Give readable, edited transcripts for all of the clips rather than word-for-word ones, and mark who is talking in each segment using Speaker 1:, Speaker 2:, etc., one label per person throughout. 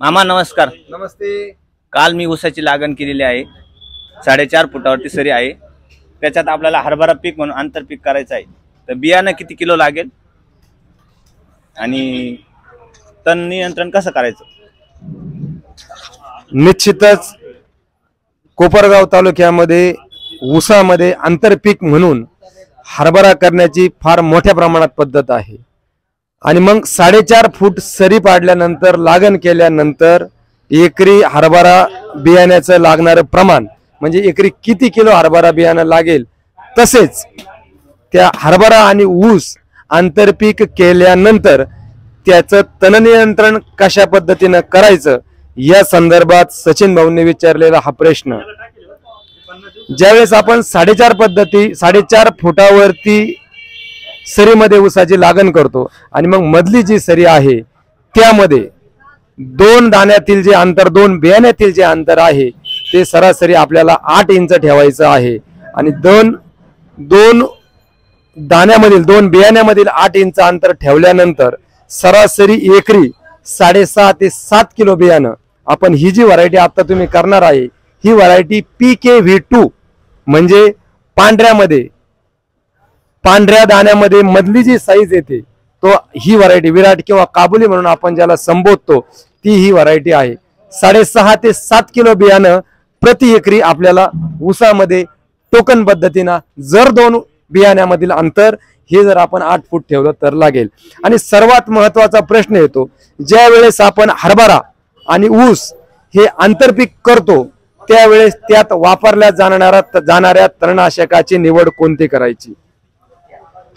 Speaker 1: मामा नमस्कार.
Speaker 2: नमस्ते.
Speaker 1: काल मी ऊसाची लागण केलेली आहे. 4.5 फुटावरती सरी आहे. त्याच्यात आपल्याला हरभरा पीक म्हणून आंतरपीक करायचं आहे. तर बियाणं किती किलो लागेल आणि तण नियंत्रण कसं करायचं?
Speaker 2: निश्चितच कोपरगाव तालुक्यामध्ये ऊसामध्ये आंतरपीक म्हणून हरभरा करण्याची फार मोठ्या प्रमाणात पद्धत आहे. आणि मग 4.5 फूट सरी पाडल्यानंतर लागण केल्यानंतर एकरी हरभरा बियाण्याचं लागणारं प्रमाण म्हणजे एकरी किती किलो हरभरा बियाणं लागेल, तसेच त्या हरभरा आणि ऊस आंतरपीक केल्यानंतर त्याचं तण नियंत्रण कशा पद्धतीनं करायचं या संदर्भात सचिन भाऊंनी विचारलेला हा प्रश्न. ज्यावेळेस आपण 4.5 फुटावरती सरीमध्ये ऊसाची लागण करतो आणि मग मधली जी सरी आहे त्यामध्ये 2 दाण्यातील जे अंतर, 2 बियाण्यातील जे अंतर आहे ते सरासरी आपल्याला 8 इंच ठेवायचं आहे. आणि 2 दाण्यामधील 2 बियाण्यामधील 8 इंच अंतर ठेवल्यानंतर सरासरी एकरी 6.5 ते 7 किलो बियाणं आपण ही जी व्हरायटी आता तुम्ही करणार आहे ही व्हरायटी PKV2 म्हणजे पांढऱ्या दाण्यामध्ये मधली जी साईज येते तो ही व्हरायटी विराट किंवा काबुली म्हणून आपण ज्याला संबोधतो ती ही व्हरायटी आहे. 6.5 ते 7 किलो बियाणं प्रति एकरी आपल्याला ऊसामध्ये टोकन पद्धतीनं जर 2 बियाण्यामधील अंतर हे जर आपण 8 फूट ठेवलं तर लागेल. आणि सर्वात महत्वाचा प्रश्न येतो, ज्या वेळेस आपण हरभरा आणि ऊस हे आंतरपीक करतो त्यावेळेस त्यात वापरल्या जाणाऱ्या तणनाशकाची निवड कोणती करायची.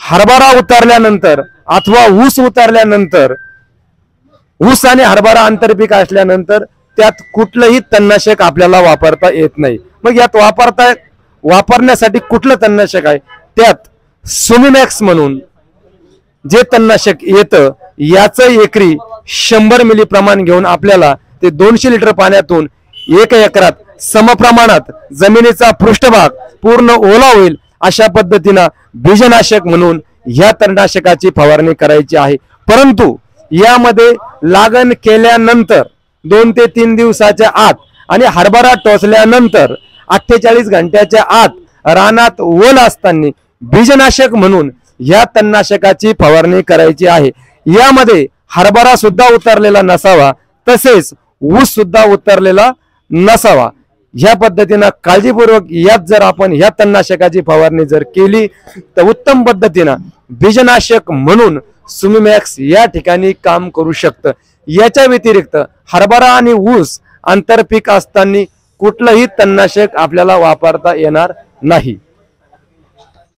Speaker 2: हरभरा उतरल्यानंतर अथवा ऊस उतरल्यानंतर ऊस आणि हरभरा आंतरपीक असल्यानंतर त्यात कुठलंही तणनाशक आपल्याला वापरता येत नाही. मग यात वापरण्यासाठी कुठलं तणनाशक आहे, त्यात सुमिमॅक्स म्हणून जे तणनाशक येतं याचं एकरी 100 मिली प्रमाण घेऊन आपल्याला ते 200 लिटर पाण्यातून 1 एकरात समप्रमाणात जमिनीचा पृष्ठभाग पूर्ण ओला होईल अशा पद्धतीनं बीजनाशक म्हणून ह्या तणनाशकाची फवारणी करायची आहे. परंतु यामध्ये लागण केल्यानंतर 2 ते 3 दिवसाच्या आत आणि हरभरा टोचल्यानंतर 48 घंट्याच्या आत रानात ओल असताना बीजनाशक म्हणून ह्या तणनाशकाची फवारणी करायची आहे. यामध्ये हरभरा सुद्धा उतरलेला नसावा, तसेच ऊस सुद्धा उतरलेला नसावा. ह्या पद्धतीनं काळजीपूर्वक यात जर आपण ह्या तणनाशकाची फवारणी जर केली तर उत्तम पद्धतीनं बीजनाशक म्हणून सुमिमॅक्स या ठिकाणी काम करू शकतं. याच्या व्यतिरिक्त हरभरा आणि ऊस आंतरपीक असताना कुठलंही तणनाशक आपल्याला वापरता येणार नाही.